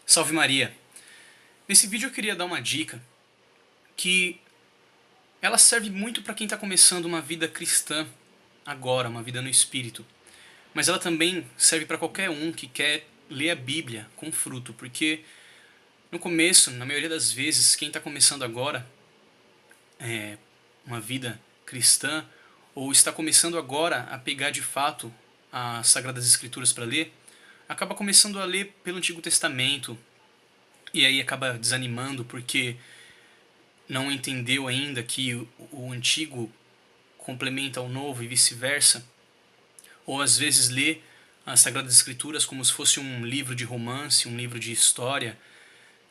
Salve Maria! Nesse vídeo eu queria dar uma dica que ela serve muito para quem está começando uma vida cristã agora, uma vida no Espírito. Mas ela também serve para qualquer um que quer ler a Bíblia com fruto, porque no começo, na maioria das vezes, quem está começando agora uma vida cristã ou está começando agora a pegar de fato as Sagradas Escrituras para ler, acaba começando a ler pelo Antigo Testamento, e aí acaba desanimando porque não entendeu ainda que o antigo complementa ao novo e vice-versa, ou às vezes lê as Sagradas Escrituras como se fosse um livro de romance, um livro de história,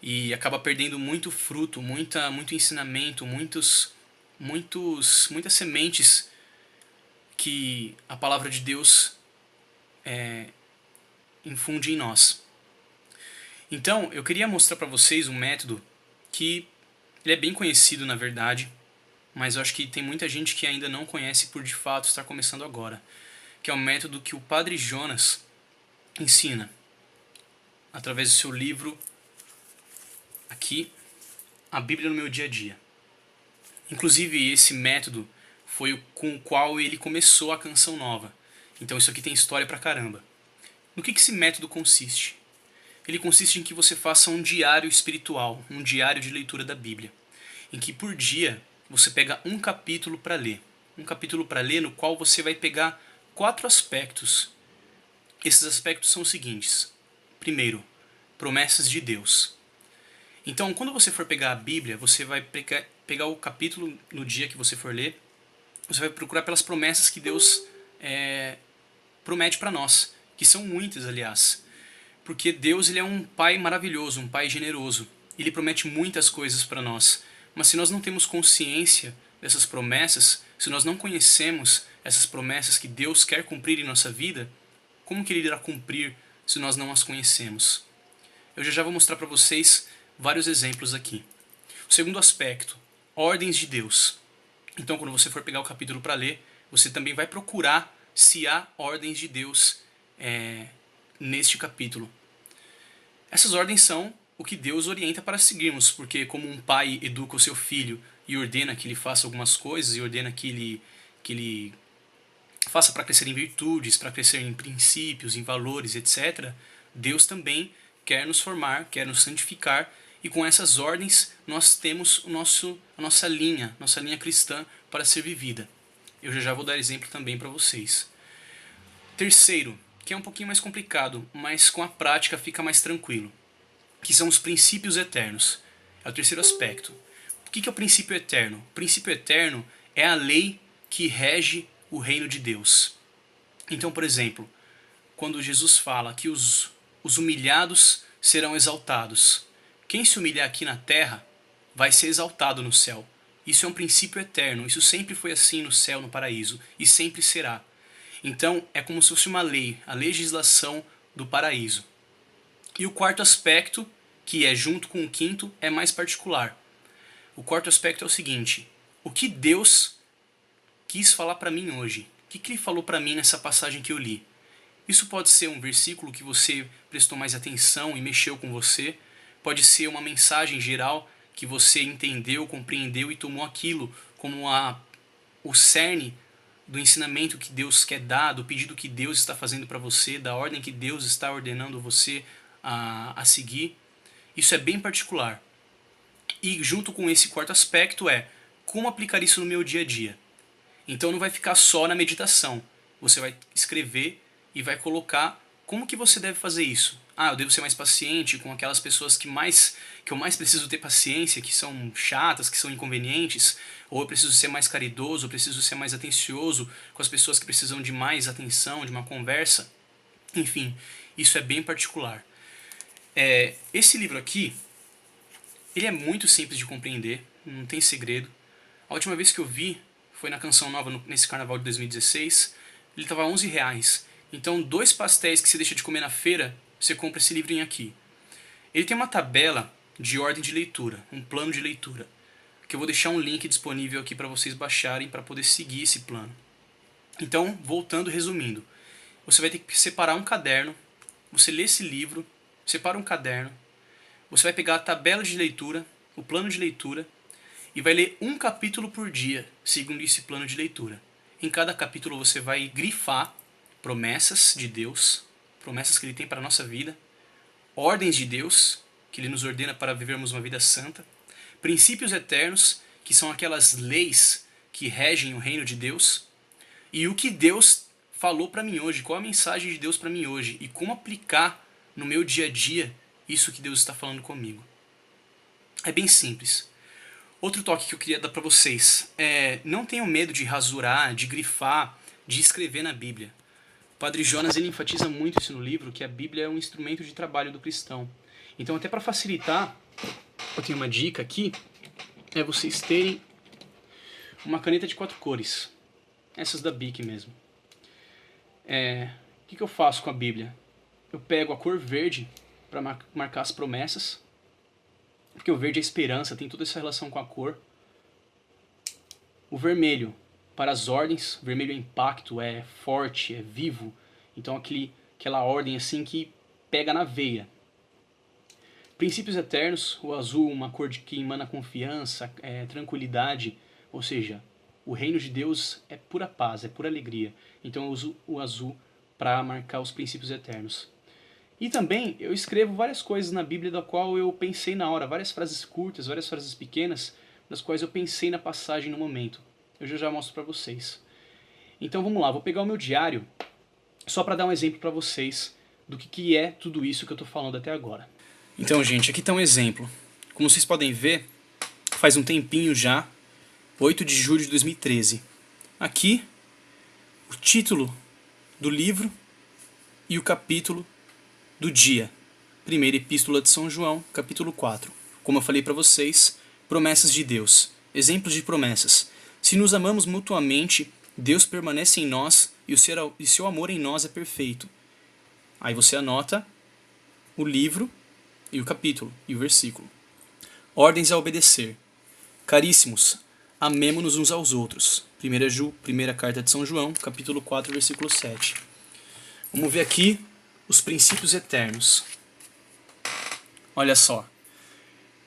e acaba perdendo muito fruto, muito ensinamento, muitas sementes que a palavra de Deus infunde em nós. Então, eu queria mostrar para vocês um método que ele é bem conhecido, na verdade, mas eu acho que tem muita gente que ainda não conhece por de fato estar começando agora, que é o método que o Padre Jonas ensina através do seu livro aqui, A Bíblia no Meu Dia a Dia. Inclusive, esse método foi com o qual ele começou a Canção Nova. Então isso aqui tem história pra caramba. No que esse método consiste? Ele consiste em que você faça um diário espiritual, um diário de leitura da Bíblia, em que por dia você pega um capítulo para ler. Um capítulo para ler no qual você vai pegar 4 aspectos. Esses aspectos são os seguintes. Primeiro, promessas de Deus. Então, quando você for pegar a Bíblia, você vai pegar o capítulo no dia que você for ler, você vai procurar pelas promessas que Deus promete para nós, que são muitas, aliás. Porque Deus ele é um Pai maravilhoso, um Pai generoso. Ele promete muitas coisas para nós. Mas se nós não temos consciência dessas promessas, se nós não conhecemos essas promessas que Deus quer cumprir em nossa vida, como que Ele irá cumprir se nós não as conhecemos? Eu já vou mostrar para vocês vários exemplos aqui. O segundo aspecto, ordens de Deus. Então, quando você for pegar o capítulo para ler, você também vai procurar se há ordens de Deus neste capítulo. Essas ordens são o que Deus orienta para seguirmos, porque como um pai educa o seu filho e ordena que ele faça algumas coisas, e ordena que ele faça para crescer em virtudes, para crescer em princípios, em valores, etc., Deus também quer nos formar, quer nos santificar, e com essas ordens nós temos a nossa linha cristã para ser vivida. Eu já vou dar exemplo também para vocês. Terceiro, que é um pouquinho mais complicado, mas com a prática fica mais tranquilo, que são os princípios eternos. É o terceiro aspecto. O que é o princípio eterno? O princípio eterno é a lei que rege o reino de Deus. Então, por exemplo, quando Jesus fala que os humilhados serão exaltados, quem se humilhar aqui na terra vai ser exaltado no céu. Isso é um princípio eterno, isso sempre foi assim no céu, no paraíso, e sempre será. Então, é como se fosse uma lei, a legislação do paraíso. E o quarto aspecto, que é junto com o quinto, é mais particular. O quarto aspecto é o seguinte: o que Deus quis falar para mim hoje? O que Ele falou para mim nessa passagem que eu li? Isso pode ser um versículo que você prestou mais atenção e mexeu com você. Pode ser uma mensagem geral que você entendeu, compreendeu e tomou aquilo como o cerne do ensinamento que Deus quer dar, do pedido que Deus está fazendo para você, da ordem que Deus está ordenando você a seguir. Isso é bem particular. E junto com esse quarto aspecto como aplicar isso no meu dia a dia. Então não vai ficar só na meditação. Você vai escrever e vai colocar como que você deve fazer isso. Eu devo ser mais paciente com aquelas pessoas que eu mais preciso ter paciência, que são chatas, que são inconvenientes, ou eu preciso ser mais caridoso, eu preciso ser mais atencioso com as pessoas que precisam de mais atenção, de uma conversa. Enfim, isso é bem particular. Esse livro aqui, ele é muito simples de compreender, não tem segredo. A última vez que eu vi foi na Canção Nova, nesse carnaval de 2016, ele estava R$11. Então, 2 pastéis que você deixa de comer na feira, você compra esse livrinho aqui. Ele tem uma tabela de ordem de leitura, um plano de leitura, que eu vou deixar um link disponível aqui para vocês baixarem para poder seguir esse plano. Então, voltando, resumindo, você vai ter que separar um caderno, você lê esse livro, separa um caderno, você vai pegar a tabela de leitura, o plano de leitura, e vai ler um capítulo por dia, segundo esse plano de leitura. Em cada capítulo você vai grifar promessas de Deus, promessas que Ele tem para a nossa vida, ordens de Deus, que Ele nos ordena para vivermos uma vida santa, princípios eternos, que são aquelas leis que regem o reino de Deus, e o que Deus falou para mim hoje, qual a mensagem de Deus para mim hoje, e como aplicar no meu dia a dia isso que Deus está falando comigo. É bem simples. Outro toque que eu queria dar para vocês é: não tenham medo de rasurar, de grifar, de escrever na Bíblia. O Padre Jonas ele enfatiza muito isso no livro, que a Bíblia é um instrumento de trabalho do cristão. Então, até para facilitar, eu tenho uma dica aqui, é vocês terem uma caneta de 4 cores. Essas da Bic mesmo. O que eu faço com a Bíblia? Eu pego a cor verde para marcar as promessas, porque o verde é esperança, tem toda essa relação com a cor. O vermelho para as ordens, o vermelho é impacto, é forte, é vivo. Então aquela ordem assim que pega na veia. Princípios eternos, o azul, uma cor que emana confiança, tranquilidade, ou seja, o reino de Deus é pura paz, é pura alegria. Então eu uso o azul para marcar os princípios eternos. E também eu escrevo várias coisas na Bíblia da qual eu pensei na hora, várias frases curtas, várias frases pequenas, das quais eu pensei na passagem no momento. Eu já mostro para vocês. Então vamos lá, vou pegar o meu diário só para dar um exemplo para vocês do que é tudo isso que eu estou falando até agora. Então, gente, aqui está um exemplo. Como vocês podem ver, faz um tempinho já, 8 de julho de 2013. Aqui, o título do livro e o capítulo do dia. Primeira Epístola de São João, capítulo 4. Como eu falei para vocês, promessas de Deus. Exemplos de promessas. Se nos amamos mutuamente, Deus permanece em nós e o seu amor em nós é perfeito. Aí você anota o livro e o capítulo e o versículo. Ordens a obedecer. Caríssimos, amemo-nos uns aos outros. Primeira carta de São João, capítulo 4, versículo 7. Vamos ver aqui os princípios eternos. Olha só.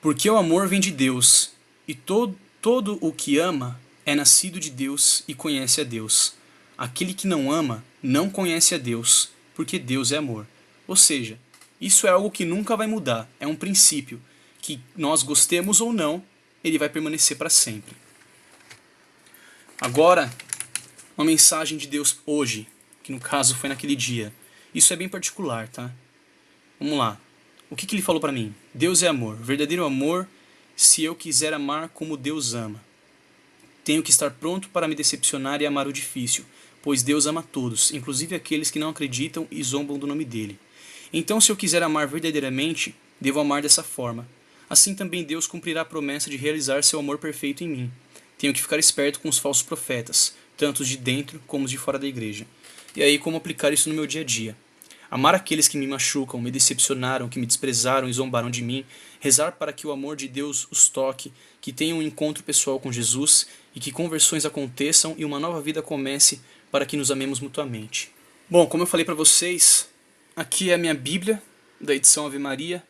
Porque o amor vem de Deus, e todo o que ama é nascido de Deus e conhece a Deus. Aquele que não ama não conhece a Deus, porque Deus é amor. Ou seja, isso é algo que nunca vai mudar, é um princípio, que nós gostemos ou não, ele vai permanecer para sempre. Agora, uma mensagem de Deus hoje, que no caso foi naquele dia. Isso é bem particular, tá? Vamos lá. O que ele falou para mim? Deus é amor, verdadeiro amor, se eu quiser amar como Deus ama. Tenho que estar pronto para me decepcionar e amar o difícil, pois Deus ama todos, inclusive aqueles que não acreditam e zombam do nome dele. Então, se eu quiser amar verdadeiramente, devo amar dessa forma. Assim também Deus cumprirá a promessa de realizar seu amor perfeito em mim. Tenho que ficar esperto com os falsos profetas, tanto os de dentro como os de fora da igreja. E aí, como aplicar isso no meu dia a dia? Amar aqueles que me machucam, me decepcionaram, que me desprezaram e zombaram de mim. Rezar para que o amor de Deus os toque, que tenham um encontro pessoal com Jesus e que conversões aconteçam e uma nova vida comece para que nos amemos mutuamente. Bom, como eu falei para vocês, aqui é a minha Bíblia, da edição Ave Maria.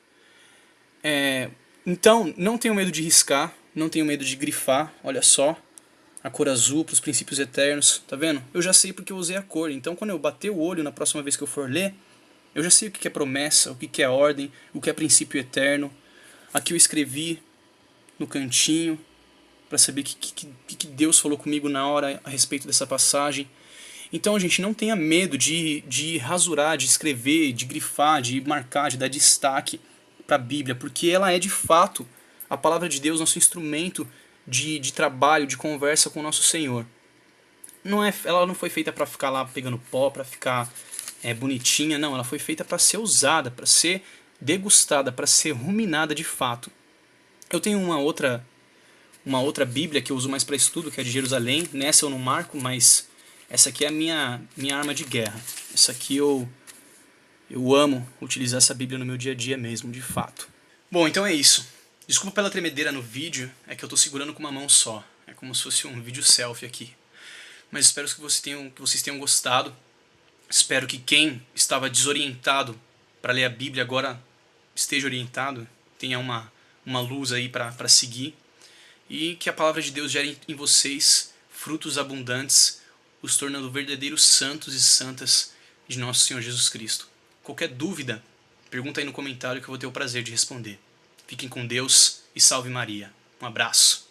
Então, não tenho medo de riscar, não tenho medo de grifar, olha só. A cor azul para os princípios eternos, tá vendo? Eu já sei porque eu usei a cor, então quando eu bater o olho na próxima vez que eu for ler, eu já sei o que é promessa, o que é ordem, o que é princípio eterno. Aqui eu escrevi no cantinho para saber o que Deus falou comigo na hora a respeito dessa passagem. Então, gente, não tenha medo de rasurar, de escrever, de grifar, de marcar, de dar destaque para a Bíblia, porque ela é de fato a palavra de Deus, nosso instrumento de trabalho, de conversa com o nosso Senhor. Ela não foi feita para ficar lá pegando pó, para ficar bonitinha, não. Ela foi feita para ser usada, para ser degustada, para ser ruminada de fato. Eu tenho uma outra Bíblia que eu uso mais para estudo, que é de Jerusalém. Nessa eu não marco, mas essa aqui é a minha arma de guerra. Essa aqui eu amo utilizar essa Bíblia no meu dia a dia mesmo, de fato. Bom, então é isso. Desculpa pela tremedeira no vídeo, é que eu tô segurando com uma mão só. É como se fosse um vídeo selfie aqui. Mas espero que vocês tenham gostado. Espero que quem estava desorientado para ler a Bíblia agora esteja orientado, tenha uma luz aí para seguir, e que a palavra de Deus gere em vocês frutos abundantes, os tornando verdadeiros santos e santas de nosso Senhor Jesus Cristo. Qualquer dúvida, pergunta aí no comentário que eu vou ter o prazer de responder. Fiquem com Deus e salve Maria. Um abraço.